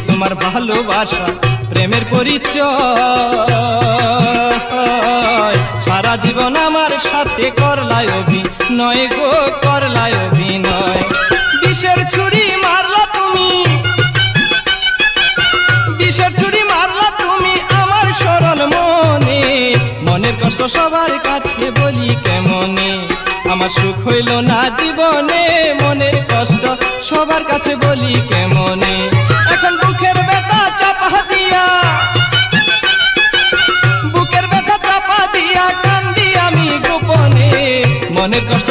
তোমার ভালোবাসা প্রেমের পরিচয়, সারা জীবন আমার সাথে করলাই অভিনয় গো, করলাই অভিনয়। বিষের ছুরি মারলা তুমি, বিষের ছুরি মারলা তুমি আমার সরল মনে, মনের কষ্ট সবার কাছে বলি কেমনে, আমার সুখ হইল না জীবনে, মনের কষ্ট সবার কাছে বলি কেমনে। এখন বুকের ব্যথা চাপা দিয়া, বুকের ব্যথা চাপা দিয়া কান্দি আমি গোপনে, মনের কষ্ট